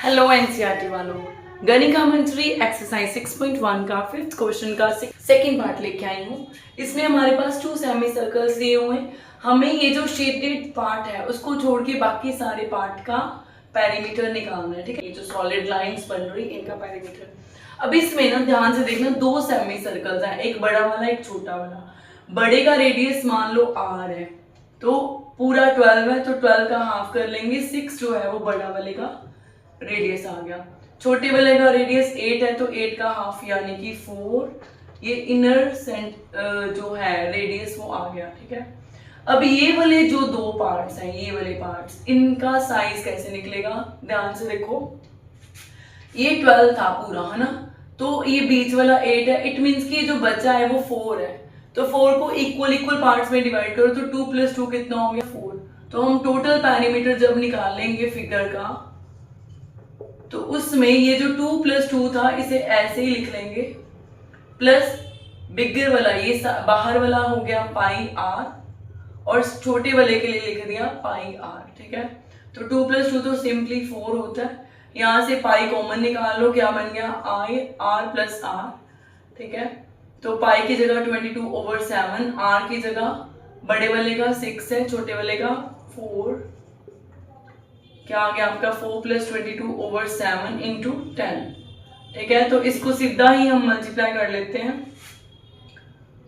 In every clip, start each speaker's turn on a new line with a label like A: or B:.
A: Hello NCERT वालों, गणिका मंत्री exercise 6.1 का फिफ्थ क्वेश्चन का सेकंड पार्ट लेके आई हूँ। इसमें हमारे पास 2 सेमी सर्कल्स दिए हुए हैं। हमें ये जो शेडेड पार्ट है उसको छोड़ के बाकी सारे पार्ट का पेरीमीटर निकालना है। ठीक है, ये जो सॉलिड लाइंस बन रही इनका पेरीमीटर। अब इसमें ना ध्यान से देखना, 2 सेमी सर्कल्स हैं, एक बड़ा वाला एक छोटा वाला। बड़े का रेडियस मान लो r है, तो पूरा 12 है, तो 12 का हाफ कर लेंगे। 6 जो है वो बड़ा वाले का रेडियस आ गया। छोटे वाले का रेडियस 8 है, तो 8 का हाफ यानी कि 4। ये इनर जो है रेडियस वो आ गया। ठीक है, अब ये वाले जो 2 पार्ट्स हैं, ये वाले पार्ट्स, इनका साइज कैसे निकलेगा? ध्यान से देखो, ये 12 था पूरा, है ना, तो ये बीच वाला 8 है। इट मीन्स कि जो बचा है वो 4 है, तो 4 को इक्वल इक्वल पार्ट्स में डिवाइड करो, तो 2 + 2 कितना हो गया? 4। तो हम टोटल पेरीमीटर जब निकाल लेंगे फिगर का, तो उसमें ये जो 2 + 2 था इसे ऐसे ही लिख लेंगे, प्लस बिगर वाला ये बाहर वाला हो गया पाई r, और छोटे वाले के लिए लिख दिया पाई r। ठीक है, तो 2 + 2 तो सिंपली 4 होता है। यहाँ से पाई कॉमन निकाल लो, क्या बन गया? i r + r। ठीक है, तो पाई की जगह 22/7, r की जगह बड़े वाले का 6 है, छोटे वाले का 4, क्या आ गया आपका? 4 + 22/7 × 10। ठीक है, तो इसको सीधा ही हम मल्टीप्लाई कर लेते हैं,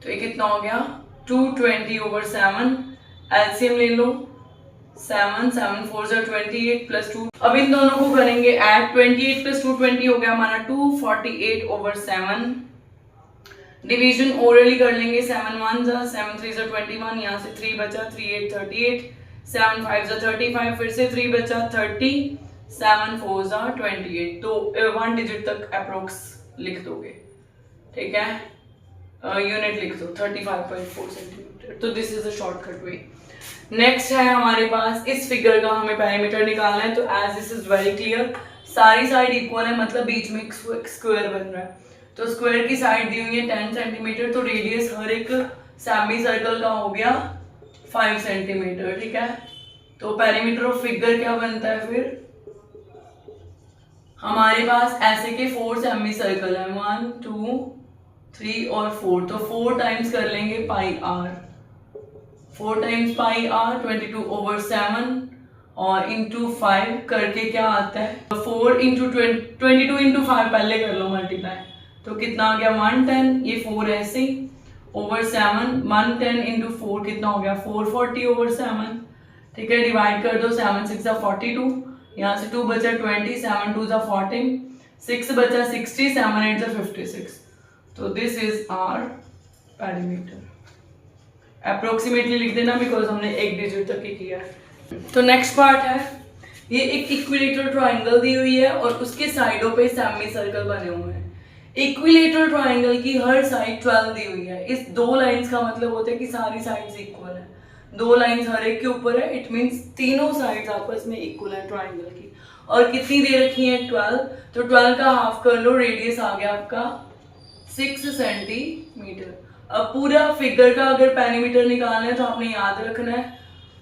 A: तो ये कितना हो गया? 220/7। एलसीएम ले लो, 7 7 4 28 + 2। अब इन दोनों को करेंगे ऐड, 28 + 2 20 हो गया हमारा 248/7। डिवीजन ओरली कर लेंगे, 7 1 7 3 21, यहाँ से 3 बचा, 3 8 38, 7 5 35, फिर से 3 बचा 30, 7 4 28। तो 1 डिजिट तक अप्रोक्स लिख दोगे। ठीक है, यूनिट लिख दो 35.4 सेंटीमीटर। तो this is a shortcut way. Next है हमारे पास, इस फिगर का हमें पैरामीटर निकालना है। तो as this is very clear, सारी साइड इक्वल है, मतलब बीच में एक स्क्वायर बन रहा है। तो स्क्वायर की साइड दी हुई है 10 सेंटीमीटर, तो रेडियस हर एक सेमी सर्कल का हो गया 5 सेंटीमीटर। ठीक है, तो पेरीमीटर ऑफ फिगर क्या बनता है फिर? हमारे पास ऐसे के 4 सेमी सर्कल है, 1 2 3 और 4, तो 4 टाइम्स कर लेंगे पाई r, 4 टाइम्स पाई r 22/7 और इंटू 5 करके क्या आता है? 4 × 22 × 5 पहले कर लो मल्टीप्लाई, तो कितना आ गया? 110। ये 4 ऐसे /7, 110 × 4 कितना हो गया? 440/7। ठीक है, डिवाइड कर दो, 7 6 42, यहाँ से 2 बचा 20, 7 2 14, 6 बचा 60, 7 8 56। तो this is our perimeter. Approximately लिख देना, बिकॉज हमने एक डिजिट तक ही किया है। तो नेक्स्ट पार्ट है, ये एक इक्विलेटरल ट्राइंगल दी हुई है और उसके साइडों पे सेमी सर्कल बने हुए हैं। इक्विलेटरल ट्राइंगल की हर साइड 12 दी हुई है। इस 2 लाइंस का मतलब होता है कि सारी साइड्स इक्वल है। 2 लाइंस हर एक के ऊपर है, इट मींस तीनों साइड्स आपस में इक्वल है ट्राइंगल की। और कितनी दे रखी है? 12। तो 12 का हाफ कर लो, रेडियस आ गया आपका 6 सेंटीमीटर। अब पूरा फिगर का अगर पेरीमीटर निकालना है तो आपने याद रखना है,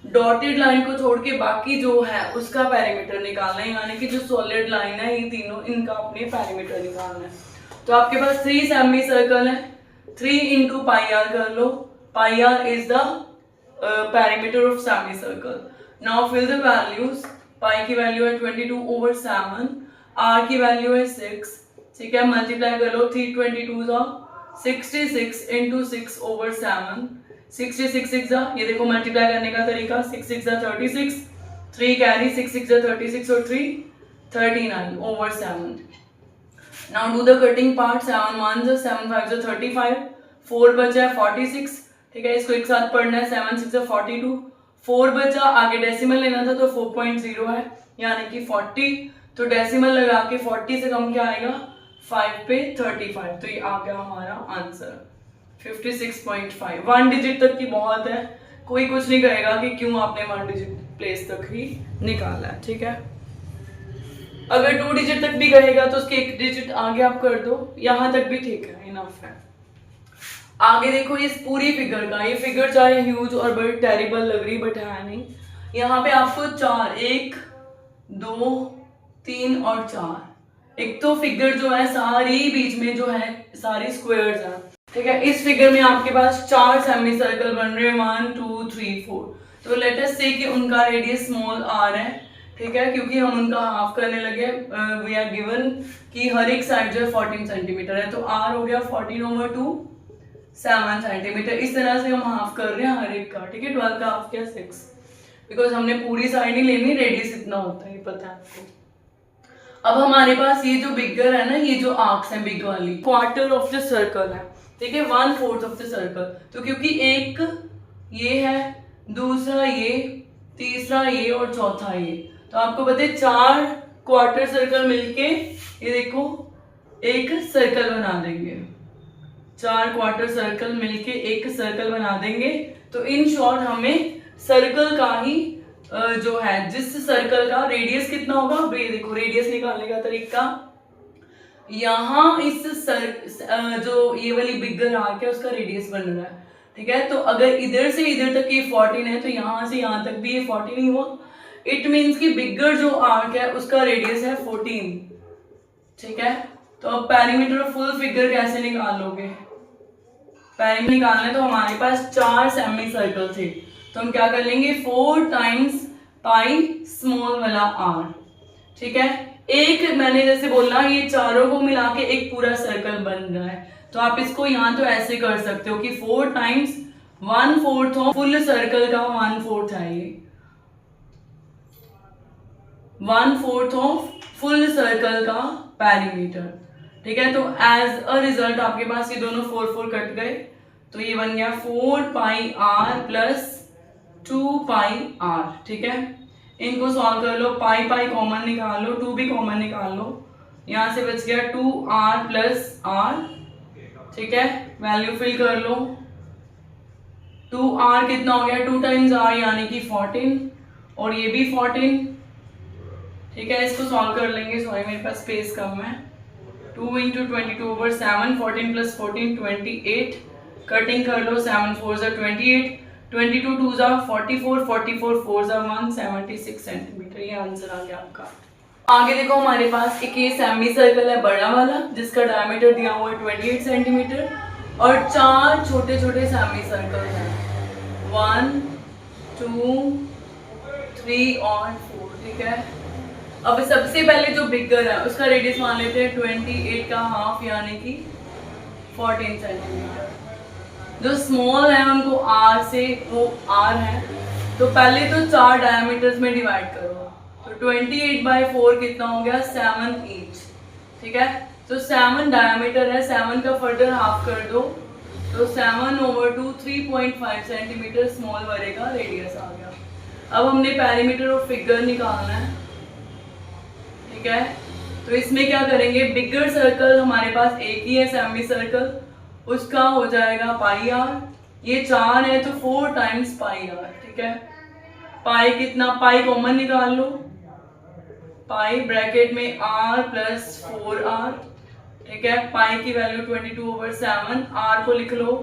A: डॉटेड लाइन को छोड़ के बाकी जो है उसका पेरीमीटर निकालना है, यानी कि जो सॉलिड लाइन है ये तीनों, इनका अपने पेरीमीटर निकालना है। तो आपके पास 3 सेमी सर्कल है, 3 × πr कर लो, πr is the perimeter of semi circle. Now fill the values. Pi की वैल्यू है 22/7, r की वैल्यू है 6। ठीक है, मल्टीप्लाई कर लो, 3 22 66 × 6/7, 66 6 ये देखो मल्टीप्लाई करने का तरीका, 6 6 36, 3 कैरी, 6 6 36 और 3 39/7। Now do the cutting part, 7 1 7 5 35, 4 बचा है 46। ठीक है, इसको एक साथ पढ़ना है, 7 6 42, 4 बचा, आगे डेसिमल लेना था तो 4.0 है यानी कि 40, तो डेसिमल लगा के 40 से कम क्या आएगा? 5 पे 35, तो ये आ गया हमारा आंसर 56.5। 1 डिजिट तक की बहुत है, कोई कुछ नहीं कहेगा कि क्यों आपने 1 डिजिट प्लेस तक ही निकाला है। ठीक है, अगर 2 डिजिट तक भी कहेगा तो उसके 1 डिजिट आगे आप कर दो, यहां तक भी ठीक है, इनफ है। आगे देखो इस पूरी फिगर का, ये फिगर चाहे ह्यूज और बड़ी टेरिबल लग रही बट है नहीं। यहाँ पे आपको 4 1 2 3 और 4। एक तो फिगर जो है सारी बीच में जो है सारी स्क्वायर्स हैं, ठीक है। इस फिगर में आपके पास 4 सेमी सर्कल बन रहे हैं, 1 2 3 4। तो लेट अस से कि उनका रेडियस स्मॉल आर है, ठीक है, क्योंकि हम उनका हाफ करने लगे। वी आर गिवन कि हर एक साइड जो है 14 सेंटीमीटर है, तो आर हो गया 14/2 7 सेंटीमीटर। इस तरह से हम हाफ कर रहे हैं हर एक का, ठीक है। 12 का हाफ किया 6, बिकॉज हमने पूरी साइड नहीं लेनी, रेडियस इतना होता है, ये पता है आपको। अब हमारे पास ये जो बिगर है ना, ये जो आर्क्स है बिग वाली, क्वार्टर ऑफ द सर्कल है, ठीक है, 1/4 ऑफ द सर्कल। तो क्योंकि एक ये है, दूसरा ये, तीसरा ये और चौथा ये, तो आपको पता है 4 क्वार्टर सर्कल मिलके ये देखो एक सर्कल बना देंगे। 4 क्वार्टर सर्कल मिलके एक सर्कल बना देंगे। तो इन शॉर्ट हमें सर्कल का ही जो है, जिस सर्कल का रेडियस कितना होगा, ये देखो रेडियस निकालने का तरीका, यहाँ इस जो ये वाली बिगर आर्क है उसका रेडियस बन रहा है, ठीक है। तो अगर इधर से इधर तक ये 14 है, तो यहाँ से यहाँ तक भी ये 14 ही हुआ। इट मीन्स कि बिगर जो आर्क है उसका रेडियस है 14, ठीक है। तो अब पेरीमीटर ऑफ फुल फिगर कैसे निकाल लोगे? पेरीमीटर निकालना है तो हमारे पास 4 सेमी सर्कल थे, तो हम क्या कर लेंगे, 4 टाइम्स पाई स्मॉल वाला आर, ठीक है। एक मैंने जैसे बोला, ये चारों को मिला के एक पूरा सर्कल बन रहा है, तो आप इसको यहाँ तो ऐसे कर सकते हो कि 4 टाइम्स 1/4 ऑफ फुल सर्कल का 1/4 है, ये 1/4 ऑफ फुल सर्कल का पेरीमीटर, ठीक है। तो एज अ रिजल्ट आपके पास ये दोनों 4 कट गए, तो ये बन गया 4 पाई आर प्लस 2 पाई आर, ठीक है। इनको सॉल्व कर लो, पाई पाई कॉमन निकाल लो, 2 भी कॉमन निकाल लो, यहां से बच गया 2r प्लस आर, ठीक है। वैल्यू फिल कर लो, 2r कितना हो गया, 2 टाइम्स r यानी कि 14, और ये भी 14, ठीक है। इसको सॉल्व कर लेंगे, सॉरी मेरे पास स्पेस कम है। 2 × 22/7, 14 + 14 28, कटिंग कर लो, 7 4 = 28, 22 2 = 44, 44 4 = 176 सेंटीमीटर। ये आंसर आ गया आपका। आगे देखो हमारे पास एक ये सेमी सर्कल है बड़ा वाला, जिसका डायमीटर दिया हुआ है 28 सेंटीमीटर, और 4 छोटे छोटे सेमी सर्कल हैं, 1 2 3 और 4, ठीक है। अब सबसे पहले जो बिगर है उसका रेडियस मान लेते हैं 28 का हाफ यानी कि 14 सेंटीमीटर। जो स्मॉल है उनको r से, वो r है, तो पहले तो 4 डायमीटर्स में डिवाइड करो, तो 28/4 कितना हो गया, 7 ईच, ठीक है। तो 7 डायमीटर है, 7 का फर्दर हाफ कर दो, तो 7/2 3.5 सेंटीमीटर स्मॉल वाले का रेडियस आ गया। अब हमने पेरीमीटर ऑफ फिगर निकालना है, ठीक है। तो इसमें क्या करेंगे, बिगर सर्कल हमारे पास एक ही है सेमी सर्कल, उसका हो जाएगा पाई आर, ये 4 है तो 4 टाइम्स पाई आर, ठीक है। पाई कितना, पाई कॉमन निकाल लो, पाई ब्रैकेट में r प्लस 4r, ठीक है। पाई की वैल्यू 22/7, r को लिख लो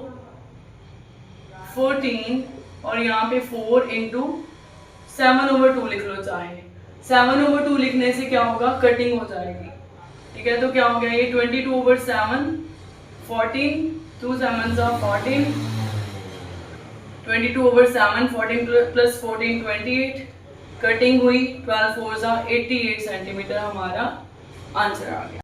A: 14, और यहाँ पे 4 × 7/2 लिख लो, चाहे 7/2 लिखने से क्या होगा, कटिंग हो जाएगी, ठीक है। तो क्या हो गया, ये 22/7 14, 2 7s are 14, 22/7 14 + 14 28, कटिंग हुई, 12 4s are 88 सेंटीमीटर, हमारा आंसर आ गया।